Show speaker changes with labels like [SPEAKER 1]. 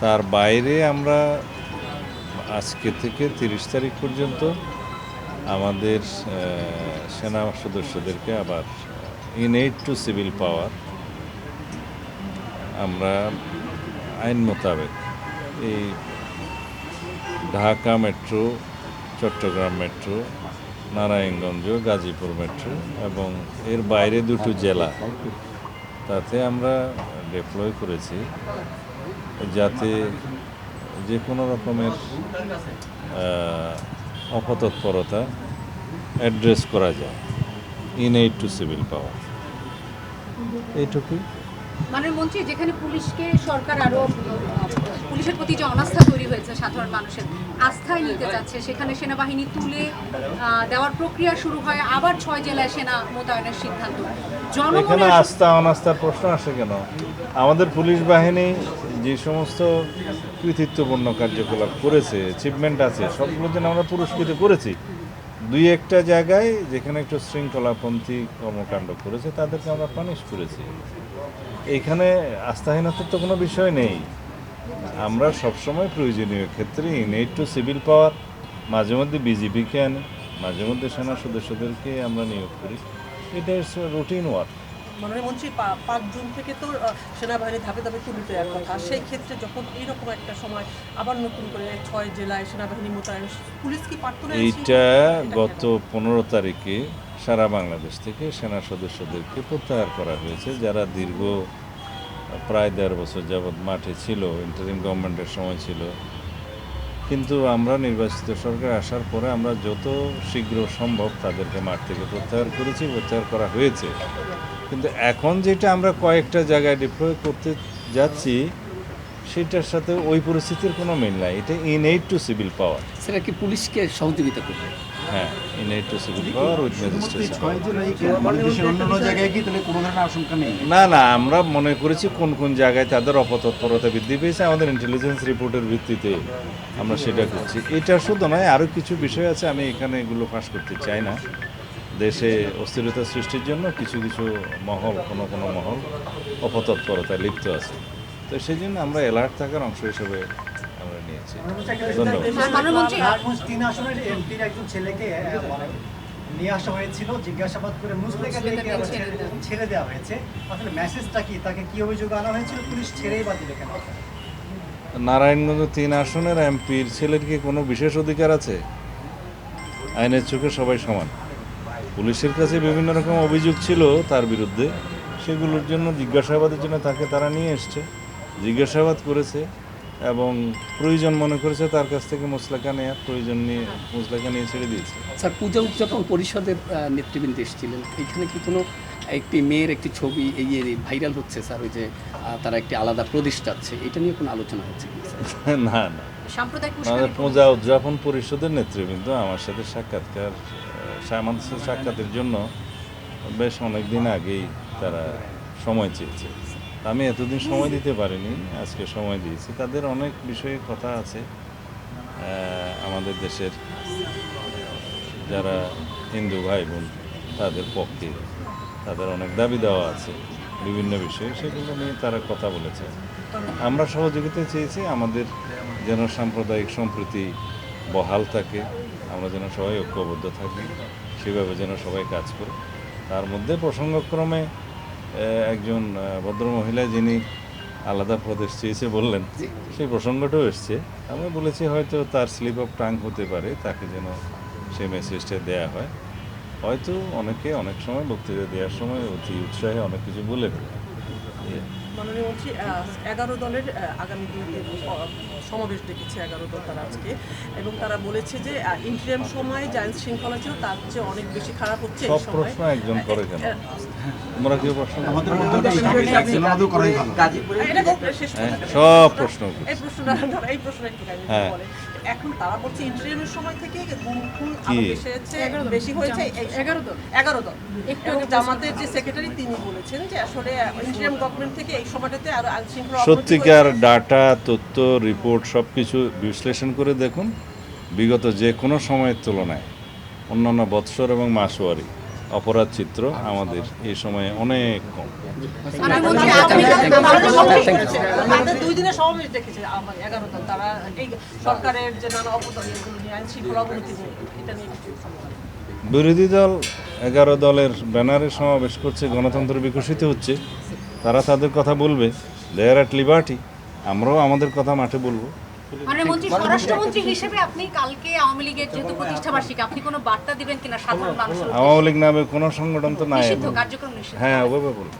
[SPEAKER 1] তার বাইরে আমরা আজকে থেকে ৩০ তারিখ পর্যন্ত আমাদের সেনা সদস্যদেরকে আবার in aid to civil power আমরা আইন মোতাবেক এই Dhaka metro, Chattogram metro, Narayanganj, Gazipur metro এবং এর বাইরে দুটো জেলা তাতে আমরা ডিপ্লয় করেছি যাতে যে কোনো রকমের অপতৎপরতা অ্যাড্রেস করা যায় ইন এইড টু সিভিল পাওয়ার। এইটুকুই।
[SPEAKER 2] মাননীয় মন্ত্রী, যেখানে পুলিশকে সরকার আরো পুলিশের প্রতি যে অনাস্থা তৈরি হয়েছে সাধারণ মানুষের আস্থায় নিতে যাচ্ছে, সেখানে সেনাবাহিনী তুলে দেওয়ার প্রক্রিয়া শুরু হয়, আবার 6 জেলায় সেনা মোতায়েনের সিদ্ধান্ত।
[SPEAKER 1] এখানে আস্থা অনাস্থার প্রশ্ন আসে কেন? আমাদের পুলিশ বাহিনী যে সমস্ত কৃতিত্বপূর্ণ কার্যকলাপ করেছে, অ্যাচিভমেন্ট আছে, সবগুলোর জন্য আমরা পুরস্কৃত করেছি। দুই একটা জায়গায় যেখানে একটু শৃঙ্খলাপন্থী কর্মকাণ্ড করেছে তাদেরকে আমরা পানিশ করেছি। এইখানে আস্থাহীনতার তো কোনো বিষয় নেই। আমরা সবসময় প্রয়োজনীয় ক্ষেত্রে ইন এইড টু সিভিল পাওয়ার মাঝে মধ্যে বিজিবিকে আনি, মাঝে মধ্যে সেনা সদস্যদেরকে আমরা নিয়োগ করি। এটা ইটস রুটিন ওয়ার্ক।
[SPEAKER 3] মাননীয় মন্ত্রী, 5 জুন থেকে তো সেনাবাহিনী ধাপে ধাপে তুলে দেওয়ার কথা। সেই ক্ষেত্রে যখন এইরকম একটা সময় আবার নতুন করে 6 জেলায় সেনাবাহিনী মোতায়েন, পুলিশ কি পারত না?
[SPEAKER 1] এইটা গত 15 তারিখে সারা বাংলাদেশ থেকে সেনা সদস্যদেরকে প্রত্যাহার করা হয়েছে, যারা দীর্ঘ প্রায় 1.5 বছর যাবৎ মাঠে ছিল, ইন্টারিম গভর্নমেন্টের সময় ছিল। কিন্তু আমরা নির্বাচিত সরকার আসার পরে আমরা যত শীঘ্র সম্ভব তাদেরকে মাঠ থেকে প্রত্যাহার করেছি, প্রত্যাহার করা হয়েছে। কিন্তু এখন যেটা আমরা কয়েকটা জায়গায় ডিপ্লয় করতে যাচ্ছি সেটার সাথে ওই পরিস্থিতির কোনো মিল নাই। এটা ইন এইড টু সিভিল পাওয়ার।
[SPEAKER 4] সেটা কি পুলিশকে সহযোগিতা করবে?
[SPEAKER 1] হ্যাঁ, in aid to civil power with magistrate. না না, আমরা মনে করেছি কোন কোন জায়গায় তাদের অপতৎপরতা বৃদ্ধি পেয়েছে, আমাদের ইন্টেলিজেন্স রিপোর্টের ভিত্তিতে আমরা সেটা করছি। এটা শুধু নয়, আরও কিছু বিষয় আছে, আমি এখানে এগুলো ফাঁস করতে চাই না। দেশে অস্থিরতা সৃষ্টির জন্য কিছু কিছু মহল, কোনো কোনো মহল অপতৎপরতায় লিপ্ত আছে। তো সেই জন্য আমরা অ্যালার্ট থাকার অংশ হিসেবে আমরা নিয়েছি।
[SPEAKER 2] ধন্যবাদ।
[SPEAKER 5] 3 আসনের এমপির একজন ছেলেকে নিয়ে আসা হয়েছিল, জিজ্ঞাসাবাদ করে মুসলেকাকে ছেড়ে দেওয়া হয়েছে। আসলে মেসেজটা কি? তাকে কি অভিযোগ আনা হয়েছিল? পুলিশ ছেড়েই বা দিলে কেন?
[SPEAKER 1] নারায়ণগঞ্জ 3 আসনের এমপির ছেলের কি কোনো বিশেষ অধিকার আছে? আইনের চোখে সবাই সমান। পুলিশের কাছে বিভিন্ন রকম অভিযোগ ছিল তার বিরুদ্ধে, সেগুলোর জন্য জিজ্ঞাসাবাদের জন্য তাকে তারা নিয়ে এসছে, জিজ্ঞাসাবাদ করেছে এবং প্রয়োজন মনে করেছে তার কাছ থেকে মুসলেকা নেওয়ার, প্রয়োজন নিয়ে মুসলেকা নিয়ে ছেড়ে দিয়েছে।
[SPEAKER 4] স্যার, পূজা উদযাপন পরিষদের নেতৃবৃন্দ এসেছিলেন, এইখানে কি কোনো একটি মেয়ের একটি ছবি এই ভাইরাল হচ্ছে স্যার, ওই যে তারা একটি আলাদা প্রদেশ চাচ্ছে, এটা নিয়ে কোনো আলোচনা হচ্ছে কি স্যার?
[SPEAKER 1] না না,
[SPEAKER 2] সাম্প্রদায়িক
[SPEAKER 1] আমাদের পূজা উদযাপন পরিষদের নেতৃবৃন্দ আমার সাথে সাক্ষাতের জন্য বেশ অনেক দিন আগেই তারা সময় চেয়েছে। আমি এতদিন সময় দিতে পারিনি, আজকে সময় দিয়েছি। তাদের অনেক বিষয়ে কথা আছে। আমাদের দেশের যারা হিন্দু ভাই বোন তাদের পক্ষে তাদের অনেক দাবি দেওয়া আছে বিভিন্ন বিষয়ে, সেগুলো নিয়ে তারা কথা বলেছে। আমরা সহযোগিতা চেয়েছি, আমাদের যেন সাম্প্রদায়িক সম্প্রীতি বহাল থাকে, আমরা যেন সবাই ঐক্যবদ্ধ থাকি, সেভাবে যেন সবাই কাজ করে। তার মধ্যে প্রসঙ্গক্রমে একজন ভদ্রমহিলা যিনি আলাদা প্রদেশ চেয়েছে বললেন, সেই প্রসঙ্গটাও এসছে। আমরা বলেছি হয়তো তার স্লিপ অফ টাং হতে পারে, তাকে যেন সেই মেসেজটা দেওয়া হয়। হয়তো অনেকে অনেক সময় বক্তৃতা দেওয়ার সময় অতি উৎসাহে অনেক কিছু বলে দেয়।
[SPEAKER 3] মাননীয় মন্ত্রী, 11 দলের আগামী দিনে সমাবেশ ডেকেছে 11 দল তারা আজকে, এবং তারা বলেছে যে ইন্টারিম সময় যে আইন শৃঙ্খলা ছিল তার চেয়ে অনেক বেশি খারাপ হচ্ছে।
[SPEAKER 1] সব প্রশ্ন একজন করে কেন? তোমরা কেউ প্রশ্ন সব প্রশ্ন
[SPEAKER 3] এই প্রশ্নটা একটু বলে। এখন তারা বলছে ইন্টারিমের সময় থেকে গুম বেশি হয়েছে 11 দল। এবং জামাতের যে সেক্রেটারি তিনি বলেছেন যে আসলে ইন্টারিম গভর্নমেন্ট থেকে এই সময়টাতে আরো আইন শৃঙ্খলা
[SPEAKER 1] সত্যিকার ডাটা, তথ্য, রিপোর্ট সব কিছু বিশ্লেষণ করে দেখুন, বিগত যে কোনো সময়ের তুলনায় অন্যান্য বৎসর এবং মাসওয়ারি অপরাধ চিত্র আমাদের এই সময়ে অনেক কম।
[SPEAKER 2] প্রধানমন্ত্রী
[SPEAKER 3] তাদের 2 দিনের সমাবেশ দেখেছে আমার 11 দল, তারা এই সরকারের যে নানা অপতনগুলো নিয়ে, আইন শৃঙ্খলা অবনতি নিয়ে, এটা নিয়ে কিছু বলেন?
[SPEAKER 1] বিরোধী দল 11 দলের ব্যানারে সমাবেশ করছে, গণতন্ত্র বিকশিত হচ্ছে, তারা তাদের কথা বলবে, দে আর অ্যাট লিবার্টি, আমরাও আমাদের কথা মাঠে বলবো।
[SPEAKER 2] প্রধানমন্ত্রী স্বরাষ্ট্রমন্ত্রী হিসেবে আপনি কালকে আওয়ামী লীগের যেহেতু প্রতিষ্ঠাবার্ষিকী, আপনি কোনো বার্তা দিবেন কিনা সাধারণ মানুষের?
[SPEAKER 1] আওয়ামী লীগ নামে কোনো সংগঠন তো নাই।
[SPEAKER 2] নিষিদ্ধ কার্যক্রম নিষিদ্ধ।
[SPEAKER 1] হ্যাঁ, ওভাবে বলবো।